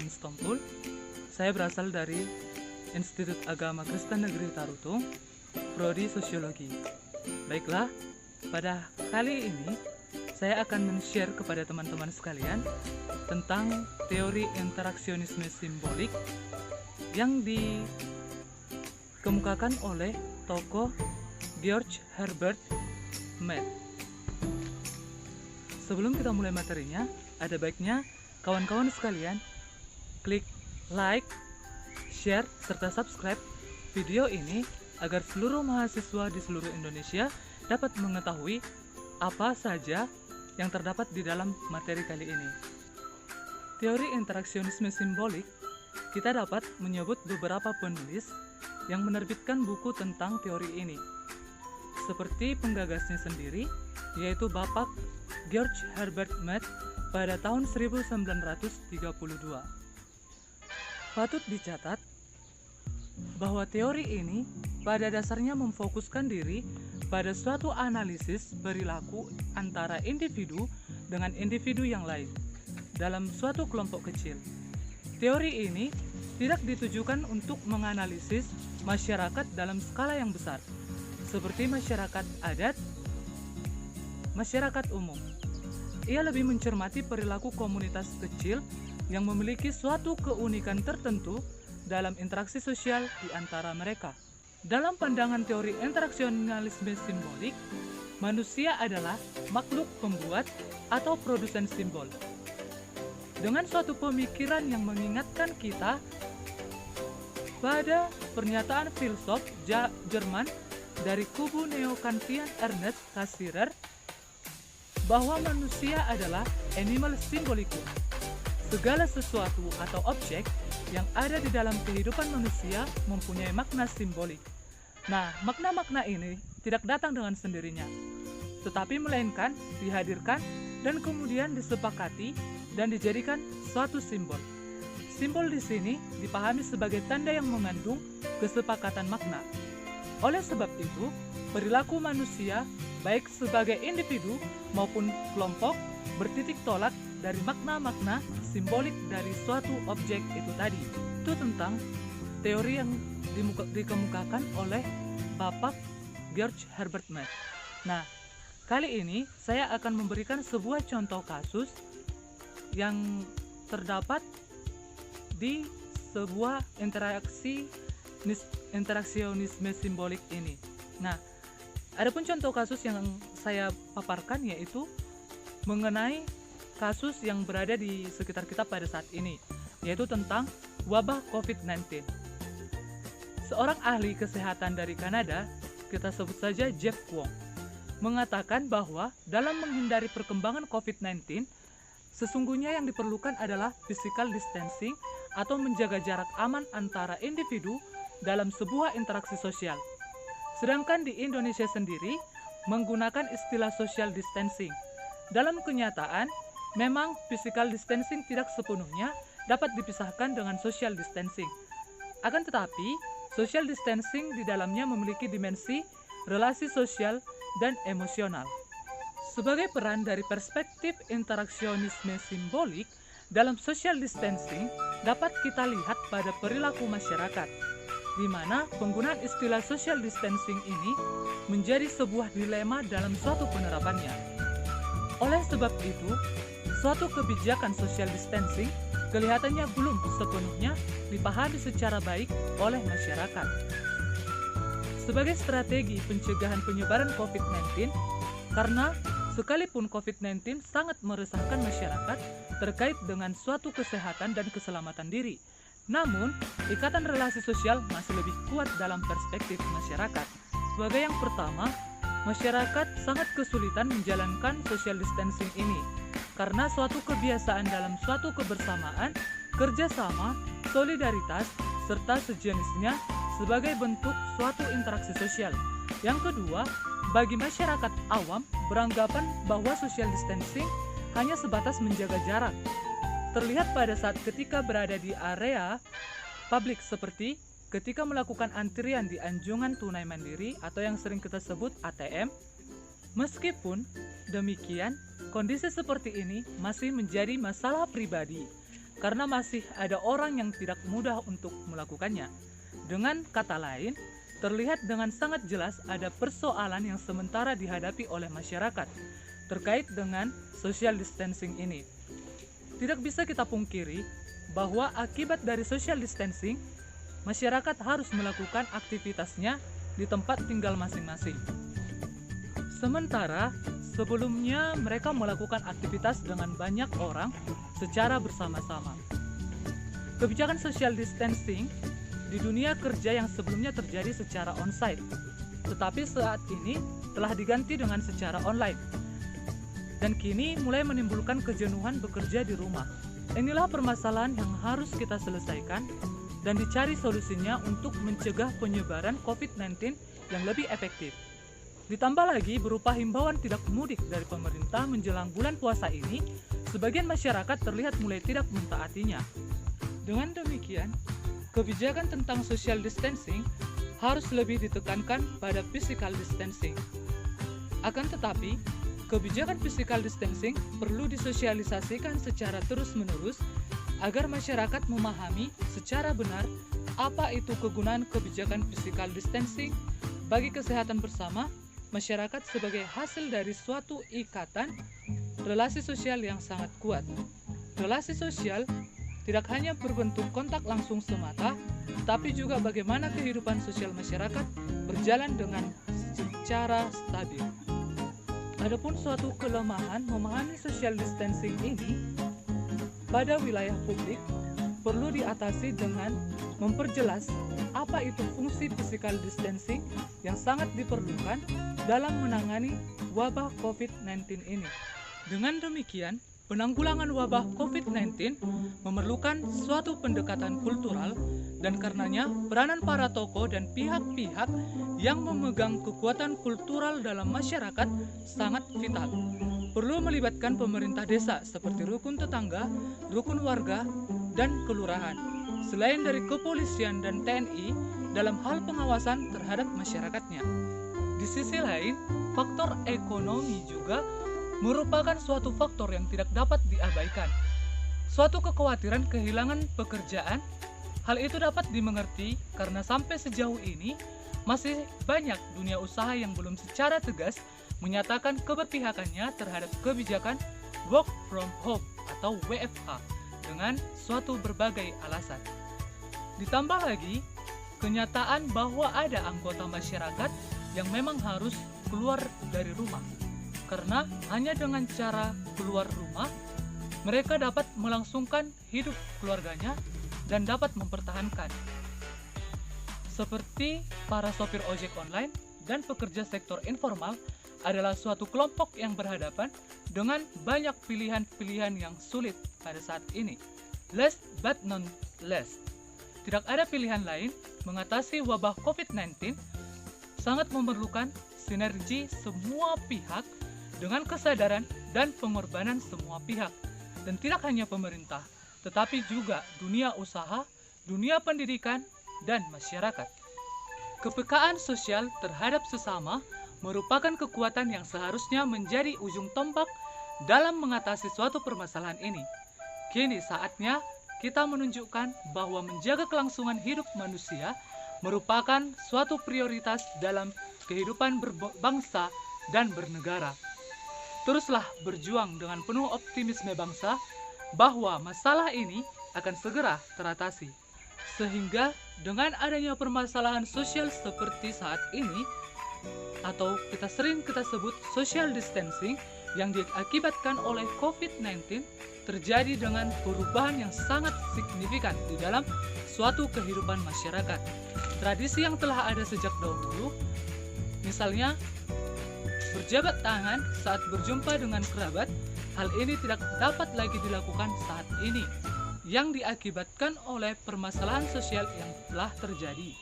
Kabupaten Stompul. Saya berasal dari Institut Agama Kristen Negeri Tarutung, Prodi Sosiologi. Baiklah, pada kali ini saya akan men-share kepada teman-teman sekalian tentang teori interaksionisme simbolik yang dikemukakan oleh tokoh George Herbert Mead. Sebelum kita mulai materinya, ada baiknya kawan-kawan sekalian klik like, share, serta subscribe video ini agar seluruh mahasiswa di seluruh Indonesia dapat mengetahui apa saja yang terdapat di dalam materi kali ini. Teori interaksionisme simbolik, kita dapat menyebut beberapa penulis yang menerbitkan buku tentang teori ini. Seperti penggagasnya sendiri, yaitu Bapak George Herbert Mead pada tahun 1932. Patut dicatat bahwa teori ini pada dasarnya memfokuskan diri pada suatu analisis perilaku antara individu dengan individu yang lain dalam suatu kelompok kecil. Teori ini tidak ditujukan untuk menganalisis masyarakat dalam skala yang besar, seperti masyarakat adat, masyarakat umum. Ia lebih mencermati perilaku komunitas kecil yang memiliki suatu keunikan tertentu dalam interaksi sosial di antara mereka. Dalam pandangan teori interaksionalisme simbolik, manusia adalah makhluk pembuat atau produsen simbol. Dengan suatu pemikiran yang mengingatkan kita pada pernyataan filsuf Jerman dari kubu neo-Kantian Ernest Cassirer bahwa manusia adalah animal symbolicum. Segala sesuatu atau objek yang ada di dalam kehidupan manusia mempunyai makna simbolik. Nah, makna-makna ini tidak datang dengan sendirinya, tetapi melainkan dihadirkan dan kemudian disepakati dan dijadikan suatu simbol. Simbol di sini dipahami sebagai tanda yang mengandung kesepakatan makna. Oleh sebab itu, perilaku manusia, baik sebagai individu maupun kelompok, bertitik tolak dari makna-makna simbolik dari suatu objek itu tadi. Itu tentang teori yang dikemukakan oleh Bapak George Herbert Mead. Nah, kali ini saya akan memberikan sebuah contoh kasus yang terdapat di sebuah interaksionisme simbolik ini. Nah, adapun contoh kasus yang saya paparkan yaitu mengenai kasus yang berada di sekitar kita pada saat ini, yaitu tentang wabah COVID-19. Seorang ahli kesehatan dari Kanada, kita sebut saja Jeff Kwong, mengatakan bahwa dalam menghindari perkembangan COVID-19, sesungguhnya yang diperlukan adalah physical distancing atau menjaga jarak aman antara individu dalam sebuah interaksi sosial. Sedangkan di Indonesia sendiri menggunakan istilah social distancing. Dalam kenyataan, memang physical distancing tidak sepenuhnya dapat dipisahkan dengan social distancing. Akan tetapi, social distancing di dalamnya memiliki dimensi relasi sosial dan emosional. Sebagai peran dari perspektif interaksionisme simbolik dalam social distancing dapat kita lihat pada perilaku masyarakat, di mana penggunaan istilah social distancing ini menjadi sebuah dilema dalam suatu penerapannya. Oleh sebab itu, suatu kebijakan social distancing kelihatannya belum sepenuhnya dipahami secara baik oleh masyarakat. Sebagai strategi pencegahan penyebaran COVID-19, karena sekalipun COVID-19 sangat meresahkan masyarakat terkait dengan suatu kesehatan dan keselamatan diri, namun ikatan relasi sosial masih lebih kuat dalam perspektif masyarakat. Sebagai yang pertama, masyarakat sangat kesulitan menjalankan social distancing ini karena suatu kebiasaan dalam suatu kebersamaan, kerjasama, solidaritas, serta sejenisnya sebagai bentuk suatu interaksi sosial. Yang kedua, bagi masyarakat awam beranggapan bahwa social distancing hanya sebatas menjaga jarak. Terlihat pada saat ketika berada di area publik seperti ketika melakukan antrian di anjungan tunai mandiri atau yang sering kita sebut ATM. Meskipun demikian, kondisi seperti ini masih menjadi masalah pribadi karena masih ada orang yang tidak mudah untuk melakukannya. Dengan kata lain, terlihat dengan sangat jelas ada persoalan yang sementara dihadapi oleh masyarakat terkait dengan social distancing ini. Tidak bisa kita pungkiri bahwa akibat dari social distancing, masyarakat harus melakukan aktivitasnya di tempat tinggal masing-masing. Sementara sebelumnya mereka melakukan aktivitas dengan banyak orang secara bersama-sama. Kebijakan social distancing di dunia kerja yang sebelumnya terjadi secara onsite, tetapi saat ini telah diganti dengan secara online. Dan kini mulai menimbulkan kejenuhan bekerja di rumah. Inilah permasalahan yang harus kita selesaikan dan dicari solusinya untuk mencegah penyebaran COVID-19 yang lebih efektif. Ditambah lagi berupa himbauan tidak mudik dari pemerintah menjelang bulan puasa ini, sebagian masyarakat terlihat mulai tidak mentaatinya. Dengan demikian, kebijakan tentang social distancing harus lebih ditekankan pada physical distancing. Akan tetapi, kebijakan physical distancing perlu disosialisasikan secara terus-menerus agar masyarakat memahami secara benar apa itu kegunaan kebijakan physical distancing bagi kesehatan bersama masyarakat sebagai hasil dari suatu ikatan relasi sosial yang sangat kuat. Relasi sosial tidak hanya berbentuk kontak langsung semata, tapi juga bagaimana kehidupan sosial masyarakat berjalan dengan secara stabil. Adapun suatu kelemahan memahami social distancing ini pada wilayah publik perlu diatasi dengan memperjelas apa itu fungsi physical distancing yang sangat diperlukan dalam menangani wabah COVID-19 ini. Dengan demikian, penanggulangan wabah COVID-19 memerlukan suatu pendekatan kultural dan karenanya peranan para tokoh dan pihak-pihak yang memegang kekuatan kultural dalam masyarakat sangat vital. Perlu melibatkan pemerintah desa seperti rukun tetangga, rukun warga, dan kelurahan. Selain dari kepolisian dan TNI dalam hal pengawasan terhadap masyarakatnya. Di sisi lain, faktor ekonomi juga merupakan suatu faktor yang tidak dapat diabaikan. Suatu kekhawatiran kehilangan pekerjaan, hal itu dapat dimengerti karena sampai sejauh ini masih banyak dunia usaha yang belum secara tegas menyatakan keberpihakannya terhadap kebijakan work from home atau WFH dengan suatu berbagai alasan. Ditambah lagi, kenyataan bahwa ada anggota masyarakat yang memang harus keluar dari rumah. Karena hanya dengan cara keluar rumah, mereka dapat melangsungkan hidup keluarganya dan dapat mempertahankan. Seperti para sopir ojek online dan pekerja sektor informal adalah suatu kelompok yang berhadapan dengan banyak pilihan-pilihan yang sulit pada saat ini. Last but not least, tidak ada pilihan lain mengatasi wabah COVID-19, sangat memerlukan sinergi semua pihak dengan kesadaran dan pengorbanan semua pihak. Dan tidak hanya pemerintah, tetapi juga dunia usaha, dunia pendidikan, dan masyarakat. Kepekaan sosial terhadap sesama merupakan kekuatan yang seharusnya menjadi ujung tombak dalam mengatasi suatu permasalahan ini. Kini saatnya kita menunjukkan bahwa menjaga kelangsungan hidup manusia merupakan suatu prioritas dalam kehidupan berbangsa dan bernegara. Teruslah berjuang dengan penuh optimisme bangsa bahwa masalah ini akan segera teratasi. Sehingga dengan adanya permasalahan sosial seperti saat ini, atau kita sebut social distancing yang diakibatkan oleh COVID-19, terjadi dengan perubahan yang sangat signifikan di dalam suatu kehidupan masyarakat. Tradisi yang telah ada sejak dahulu, misalnya berjabat tangan saat berjumpa dengan kerabat, hal ini tidak dapat lagi dilakukan saat ini, yang diakibatkan oleh permasalahan sosial yang telah terjadi.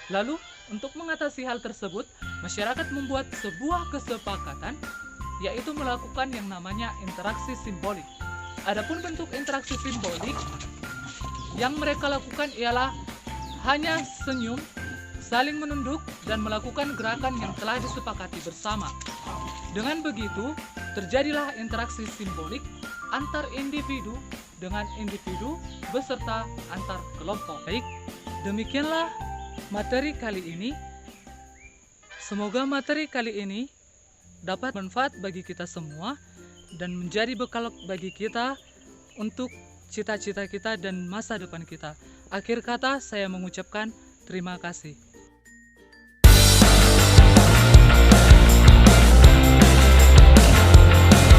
Lalu, untuk mengatasi hal tersebut, masyarakat membuat sebuah kesepakatan, yaitu melakukan yang namanya interaksi simbolik. Adapun bentuk interaksi simbolik yang mereka lakukan ialah hanya senyum, saling menunduk, dan melakukan gerakan yang telah disepakati bersama. Dengan begitu, terjadilah interaksi simbolik antar individu dengan individu beserta antar kelompok. Baik, demikianlah materi kali ini. Semoga materi kali ini dapat manfaat bagi kita semua dan menjadi bekal bagi kita untuk cita-cita kita dan masa depan kita. Akhir kata, saya mengucapkan terima kasih.